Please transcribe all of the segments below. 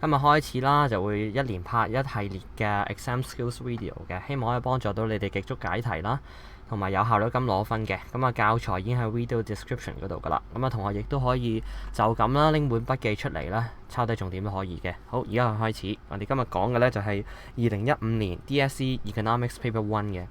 今日開始啦，就會一連拍一系列嘅 exam skills video 嘅，希望可以幫助到你哋極速解題啦，同埋有效率咁攞分嘅。咁啊，教材已經喺 video description 嗰度噶啦。咁啊，同學亦都可以就咁啦，拎本筆記出嚟啦，抄低重點都可以嘅。好，而家開始，我哋今日講嘅呢就係2015年 DSE Economics Paper 1嘅。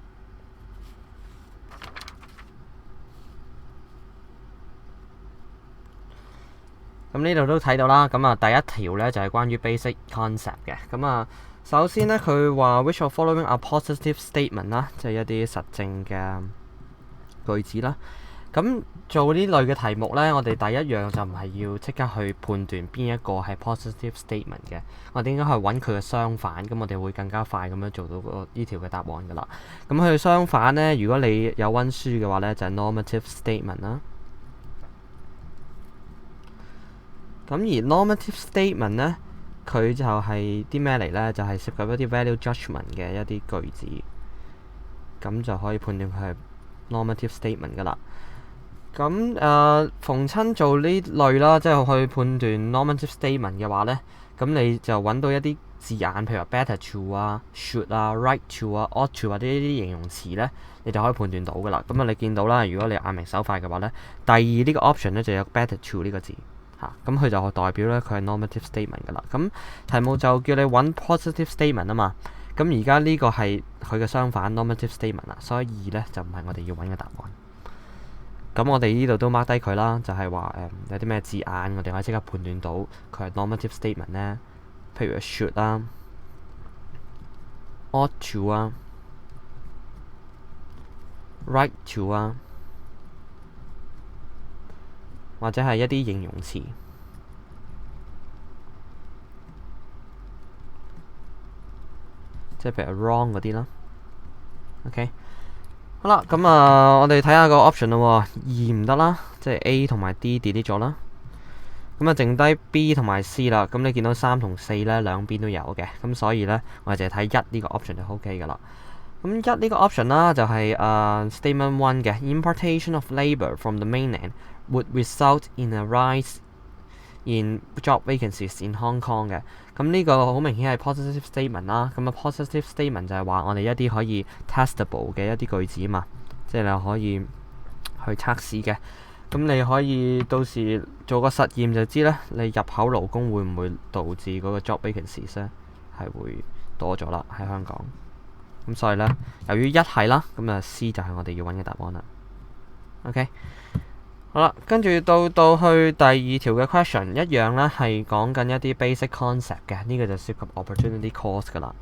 咁呢度都睇到啦，咁啊第一條呢就係關於 basic concept 嘅。咁啊，首先呢，佢話 which of following are positive statement 啦，即係一啲實證嘅句子啦。咁做呢類嘅題目呢，我哋第一樣就唔係要即刻去判斷邊一個係 positive statement 嘅，我哋應該去揾佢嘅相反，咁我哋會更加快咁樣做到呢條嘅答案噶啦。咁佢相反呢，如果你有溫書嘅話呢，就係 normative statement 啦。咁而 normative statement 呢，佢就係啲咩嚟呢？就係涉及一啲 value judgment 嘅一啲句子，咁就可以判斷佢係 normative statement 噶啦。咁逢親做呢類啦，即係去判斷 normative statement 嘅話呢，咁你就揾到一啲字眼，譬如話 better to 啊、should 啊、right to 啊、ought to 或者呢啲形容詞呢，你就可以判斷到噶啦。咁你見到啦，如果你眼明手快嘅話呢，第二呢個 option 呢就有 better to 呢個字。咁佢就代表咧佢係 normative statement 噶啦。咁題目就叫你揾 positive statement 啊嘛。咁而家呢個係佢嘅相反 normative statement 啦，所以2呢就唔係我哋要揾嘅答案。咁我哋呢度都 mark 低佢啦，就係話有啲咩字眼我哋可以即刻判斷到佢係 normative statement 呢？譬如 should 啦、ought to 啊、right to 啊，或者係一啲形容詞，即係譬如 wrong 嗰啲啦。OK， 好啦，咁我哋睇下個 option 咯。2唔得啦，即係 A 同埋 D delete 咗啦。咁啊，剩低 B 同埋 C 啦。咁你見到3同4呢兩邊都有嘅，咁所以呢，我哋淨係睇1呢個 option 就 OK 噶啦。咁1呢個 option 啦，就係statement 1嘅 importation of labour from the mainland would result in a rise in job vacancies in Hong Kong 嘅。咁呢個好明顯係 positive statement 啦。咁啊 positive statement 就係話我哋一啲可以 testable 嘅一啲句子嘛，即係你可以去測試嘅。咁你可以到時做個實驗就知咧，你入口勞工會唔會導致嗰個 job vacancies 咧係會多咗啦喺香港。咁所以咧，由於1係啦，咁啊 C 就係我哋要揾嘅答案啦。OK， 好啦，跟住到去第2條嘅 question 一樣咧，係講緊一啲 basic concept 嘅，呢個就涉及 opportunity cost 噶啦。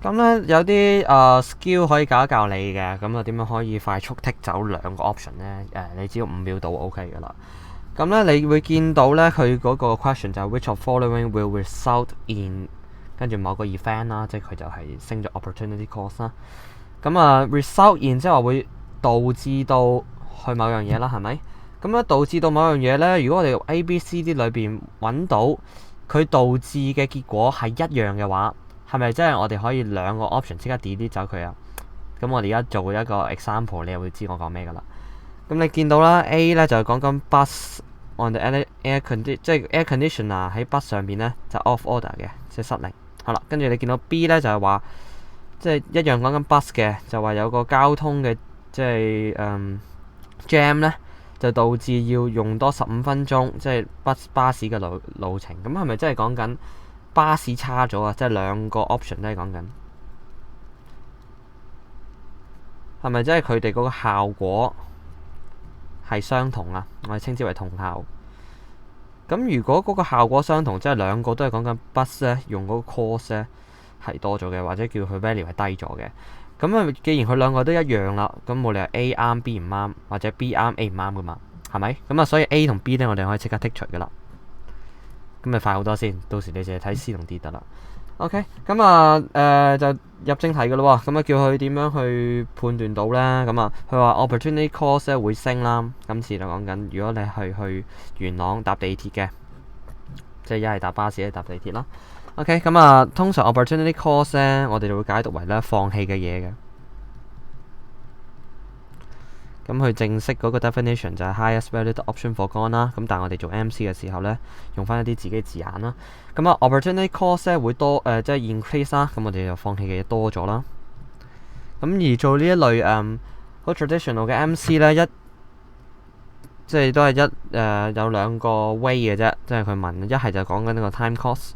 咁咧有啲skill 可以教一教你嘅，咁啊點樣可以快速剔走2個 option 咧？你只要5秒到 OK 噶啦。咁咧你會見到咧，佢嗰個 question 就係 which of following will result in 跟住某個 event 啦，即係佢就係升咗 opportunity cost 啦。咁result in 即係話會導致到去某樣嘢啦，係咪？咁咧導致到某樣嘢咧，如果我哋用 A、B、C、D 裏邊揾到佢導致嘅結果係一樣嘅話，係咪即係我哋可以2個 option 即刻 delete 走佢啊？咁我哋而家做一個 example， 你又會知我講咩噶啦。咁你見到啦 ，A 咧就係講緊 bus on the air condition， 即係 air conditioner 喺 bus 上邊咧就 off order 嘅，即係失靈。好啦，跟住你見到 B 咧就係話，即係一樣講緊 bus 嘅，就話有個交通嘅即係jam 咧，就導致要用多15分鐘，即係巴士嘅路程。咁係咪真係講緊巴士差咗啊？即係2個 option 都係講緊，係咪即係佢哋嗰個效果係相同啊？我哋稱之為同效。咁如果嗰個效果相同，即係2個都係講緊 bus 咧，用嗰個 cost 咧係多咗嘅，或者叫佢 value 係低咗嘅。咁既然佢2個都一樣啦，咁冇理由 A 啱 B 唔啱，或者 B 啱 A 唔啱噶嘛，係咪？咁所以 A 同 B 咧，我哋可以即刻剔除噶啦。咁咪快好多先，到時你淨係睇 C 同 D 得啦。OK， 咁就入正題噶咯喎。咁叫佢點樣去判斷到咧？咁佢話 opportunity cost 咧會升啦。今次就講緊，如果你係去元朗搭地鐵嘅，即係一係搭巴士，一係搭地鐵啦。OK， 咁通常 opportunity cost 咧，我哋就會解讀為咧放棄嘅嘢嘅。咁佢正式嗰個 definition 就係 highest valued option foregone 啦。咁但係我哋做 MC 嘅時候咧，用翻一啲自己字眼啦。咁啊 opportunity cost 咧會多即係 increase 啦。咁我哋就放棄嘅嘢多咗啦。咁而做呢一類好 traditional 嘅 MC 咧，即係都係有兩個 way 嘅啫。即係佢問一係就講緊呢個 time cost，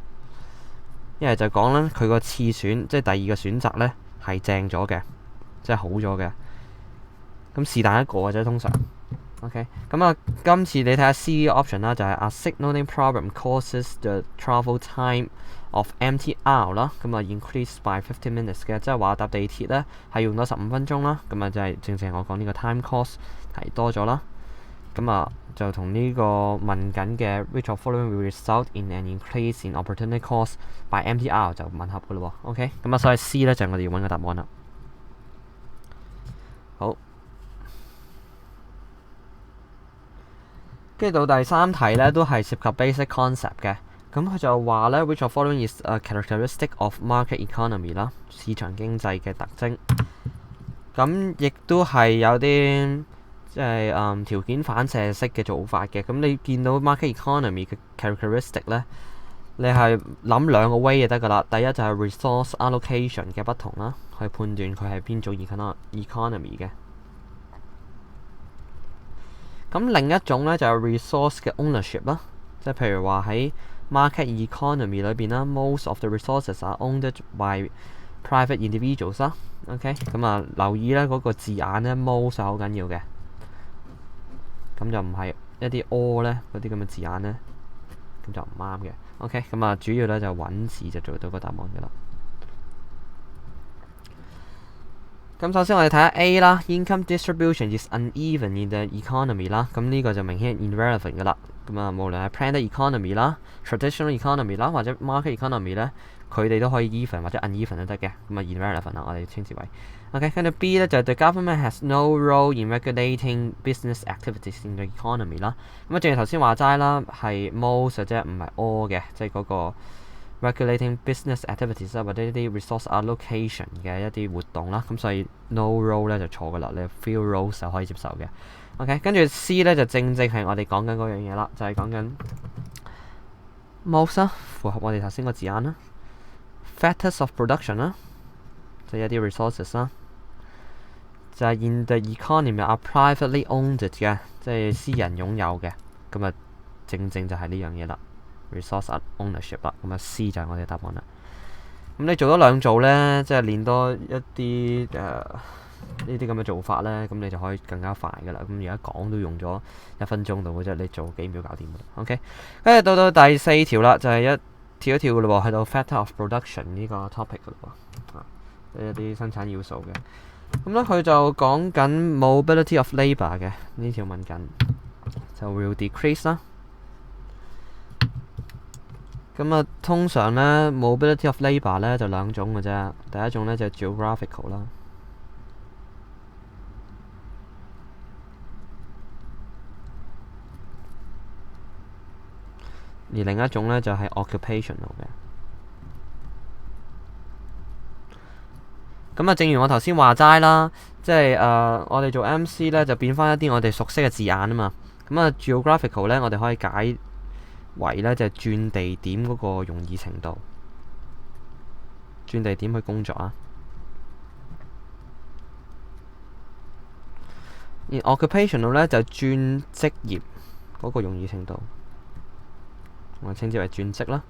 一係就講咧佢個次選，即係第二個選擇咧係正咗嘅，即係好咗嘅。咁是但一個嘅啫，通常。OK， 咁啊，今次你睇下 C option 啦，就係 a signaling problem causes the travel time of MTR 啦，咁啊 increase by 50 minutes 嘅，即係話搭地鐵咧係用咗15分鐘啦，咁啊就係正正我講呢個 time cost 提多咗啦。咁啊就同呢個問緊嘅 which of following will result in an increase in opportunity cost by MTR 就吻合嘅咯喎。OK， 咁啊所以 C 咧就係我哋要揾嘅答案啦。好。跟住到第三題咧，都係涉及 basic concept 嘅。咁佢就話咧 ，which of following is a characteristic of market economy 啦，市場經濟嘅特徵。咁亦都係有啲即係條件反射式嘅做法嘅。咁你見到 market economy 嘅 characteristic 咧，你係諗兩個 way 就得㗎啦。第一就係 resource allocation 嘅不同啦，去判斷佢係邊種 economy 嘅。咁另一種咧就係 resource 嘅 ownership 啦，即係譬如話喺 market economy 裏邊啦 ，most of the resources are owned by private individuals 啦。OK， 咁啊留意咧嗰個字眼咧 most 係好緊要嘅，咁就唔係一啲 all 咧嗰啲咁嘅字眼咧，咁就唔啱嘅。OK， 咁啊主要咧就揾字就做到個答案嘅啦。咁首先我哋睇下 A 啦 ，income distribution is uneven in the economy 啦，咁呢個就明顯 irrelevant 嘅啦。咁啊，無論係 planned economy 啦、traditional economy 啦，或者 market economy 咧，佢哋都可以 even 或者 uneven 都得嘅。咁啊 irrelevant 啦，我哋稱之為。OK， 跟住 B 咧就係 the government has no role in regulating business activities in the economy 啦。咁啊，正如頭先話齋啦，係 most 啫，唔係 all 嘅，即係嗰個。regulating business activities 啦，或者一啲 resource allocation 嘅一啲活動啦，咁所以 no role 咧就錯㗎啦，你 few roles 就可以接受嘅。OK， 跟住 C 咧就正係我哋講緊嗰樣嘢啦，就係講緊 most 啦，符合我哋頭先個字眼啦 factors of production 啦，就係一啲 resources 啦，就係 in the economy are privately owned 嘅，即係私人擁有嘅，咁啊正就係呢樣嘢啦。resource ownership 啦，咁啊 C 就係我哋答案啦。咁你做多兩組咧，即係練多一啲呢啲咁嘅做法咧，咁你就可以更加快噶啦。咁而家講都用咗1分鐘度嘅啫，你做幾秒搞掂㗎啦。OK， 跟住到第4條啦，就係一跳㗎咯喎，去到 factor of production 呢個 topic 㗎咯喎，一啲生產要素嘅。咁咧佢就講緊 mobility of labour 嘅呢條問緊，就 will decrease 啦。咁啊，通常咧 mobility of labour 咧就兩種嘅啫。第一種咧就係 geographical 啦，而另一種咧就係 occupational 嘅。咁啊，正如我頭先話齋啦，即係我哋做 MC 咧就變翻一啲我哋熟悉嘅字眼啊嘛。咁啊 geographical 咧，我哋可以解為咧就係轉地點嗰個容易程度，轉地點去工作啊。而 occupational 咧就轉職業嗰個容易程度，我稱之為轉職啦。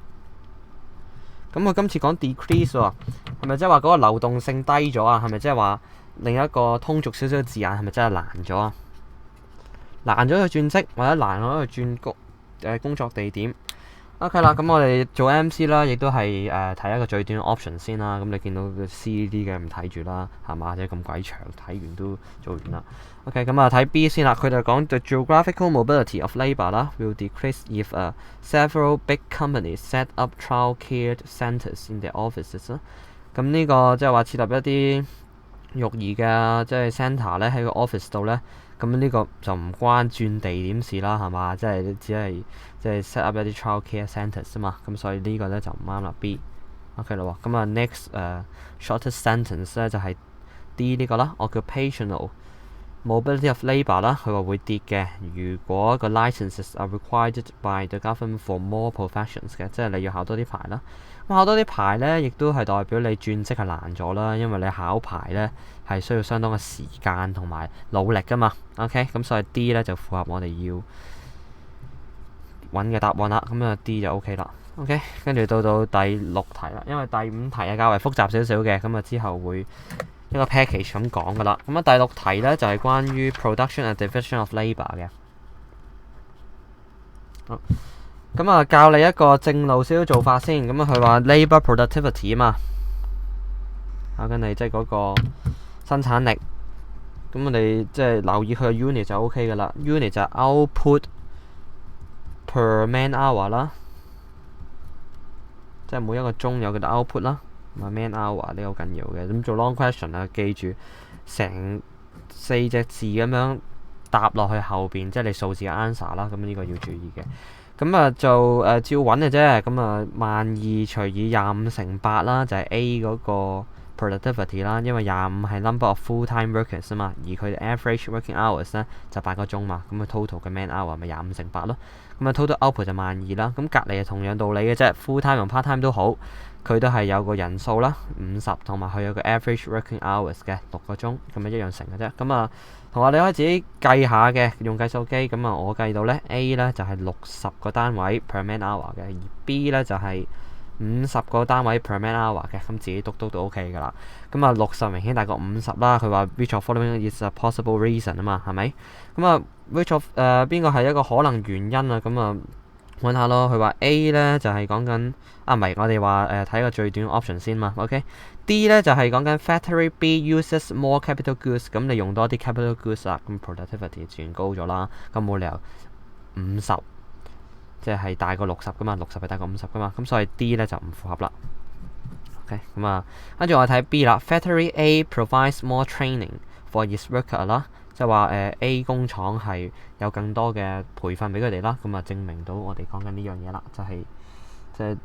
咁佢今次講 decrease 喎，係咪即係話嗰個流動性低咗啊？係咪即係話另一個通俗少少嘅字眼係咪真係難咗啊？難咗去轉職或者難咗去轉工作地點。OK 啦，咁我哋做 MC 啦，亦都係睇一個最短嘅 option 先啦。咁你見到個 C 呢啲嘅唔睇住啦，係嘛？即係咁鬼長，睇完都做完啦。OK， 咁啊睇 B 先啦。佢就講 the geographical mobility of labour 啦 will decrease if several big companies set up childcare centres in their offices 啦。咁呢個即係話設立一啲育兒嘅即係 centre 咧喺個 office 度咧。咁呢個就唔關轉地點事啦，係嘛？即係只係即係 set up 一啲 childcare centres 啊嘛。咁所以呢個咧就唔啱啦。B。OK 啦喎。咁啊 next shortest sentence 咧就係 D 呢個啦 ，occupational mobility of labour 啦，佢話會跌嘅。如果個 licenses are required by the government for more professions 嘅，即係你要考多啲牌啦。咁考多啲牌咧，亦都係代表你轉職係難咗啦，因為你考牌咧係需要相當嘅時間同埋努力噶嘛。OK，咁所以 D 咧就符合我哋要揾嘅答案啦。咁啊 D 就 OK 啦。OK， 跟住到第6題啦，因為第5題係較為複雜少少嘅，咁啊之後會一個 package 咁講噶啦。咁啊第6題咧就係關於 production and division of labour 嘅。咁啊教你一個正路少少做法先。咁啊佢話 labour productivity 啊嘛，考緊你即係嗰個生產力。咁我哋即係留意佢嘅 unit 就 OK 噶啦。unit 就係 output per man hour 啦，即係每一個鐘有佢嘅 output 啦，同埋 man hour 呢個好緊要嘅。咁做 long question 啊，記住成4隻字咁樣搭落去後邊，即係你數字嘅 answer 啦。咁呢個要注意嘅。咁啊就照揾嘅啫。咁啊12除以25×8啦，就係 A 嗰個 productivity 啦。因為25係 number of full-time workers 啊嘛，而佢哋 average working hours 咧就8個鐘嘛。咁啊 total 嘅 man hour 咪25×8咯。咁啊 total output 就12,000啦。咁隔離係同樣道理嘅啫 ，full-time 同 part-time 都好，佢都係有個人數啦，50，同埋佢有個 average working hours 嘅6個鐘，咁啊一樣乘嘅啫。咁啊同學你可以自己計下嘅，用計數機。咁啊我計到咧 A 咧就係60個單位 per man hour 嘅，而 B 咧就係50個單位 per man hour 嘅。咁自己督都 OK 噶啦。咁啊60明顯大過50啦。佢話 which of following is a possible reason 啊嘛，係咪？咁啊 which of 邊個係一個可能原因啊？咁啊揾下咯。佢話 A 咧就係講緊唔係我哋話睇個最短 option 先嘛。OK。D 咧就係講緊 factory B uses more capital goods， 咁你用多啲 capital goods 啦，咁 productivity 自然高咗啦。咁冇理由50即係大過60噶嘛，60係大過50噶嘛。咁所以 D 咧就唔符合啦。OK， 咁啊跟住我睇 B 啦。Factory A provides more training for its worker 啦，即係話A 工廠係有更多嘅培訓俾佢哋啦。咁啊證明到我哋講緊呢樣嘢啦，就係即係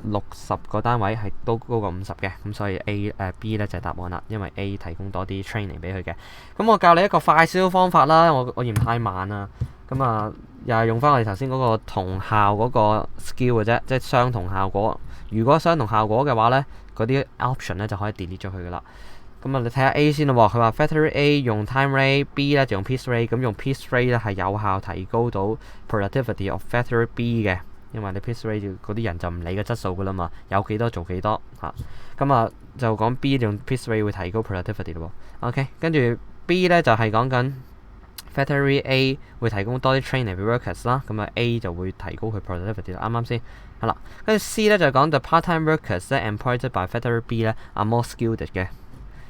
60個單位係都高過50嘅。咁所以 B 咧就係答案啦，因為 A 提供多啲 training 俾佢嘅。咁我教你一個快少少方法啦，我嫌太慢啊。咁啊又係用翻我哋頭先嗰個同效嗰個 skill 嘅啫，即係相同效果。如果相同效果嘅話咧，嗰啲 option 咧就可以 delete 咗佢噶啦。咁啊你睇下 A 先啦喎。佢話 factory A 用 time rate，B 咧就用 piece rate。咁用 piece rate 咧係有效提高到 productivity of factory B 嘅。因為你 piece rate 嗰啲人就唔理個質素噶啦嘛，有幾多做幾多嚇。咁啊就講 B 用 piece rate 會提高 productivity 咯喎。OK， 跟住 B 咧就係講緊 factory A 會提供多啲 training 俾 workers 啦。咁啊 A 就會提高佢 productivity 啦。啱啱先係啦。跟住 C 咧就講 the part-time workers 咧 employed by factory B 咧 are more skilled 嘅，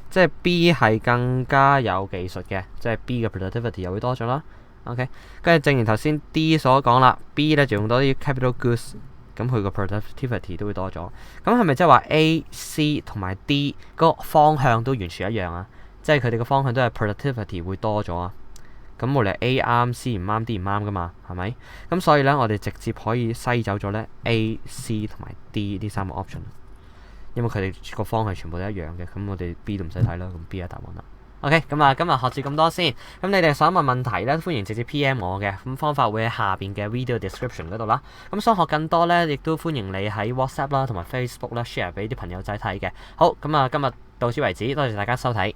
即係 B 係更加有技術嘅，即係 B 嘅 productivity 又會多咗啦。OK， 跟住正如頭先 D 所講啦 ，B 咧就用多啲 capital goods， 咁佢個 productivity 都會多咗。咁係咪即係話 A、C 同埋 D 嗰個方向都完全一樣啊？即係佢哋個方向都係 productivity 會多咗啊？咁冇理由 A 啱 C 唔啱 D 唔啱噶嘛，係咪？咁所以咧我哋直接可以篩走咗咧 A、C 同埋 D 呢3個 option， 因為佢哋個方向全部都一樣嘅。咁我哋 B 都唔使睇啦，咁 B 係答案啦。OK， 咁啊，今日學住咁多先。咁你哋想問問題咧，歡迎直接 PM 我嘅。咁方法會喺下邊嘅 video description 嗰度啦。咁想學更多咧，亦都歡迎你喺 WhatsApp 啦同埋 Facebook 啦 share 俾啲朋友仔睇嘅。好，咁啊，今日到此為止，多謝大家收睇。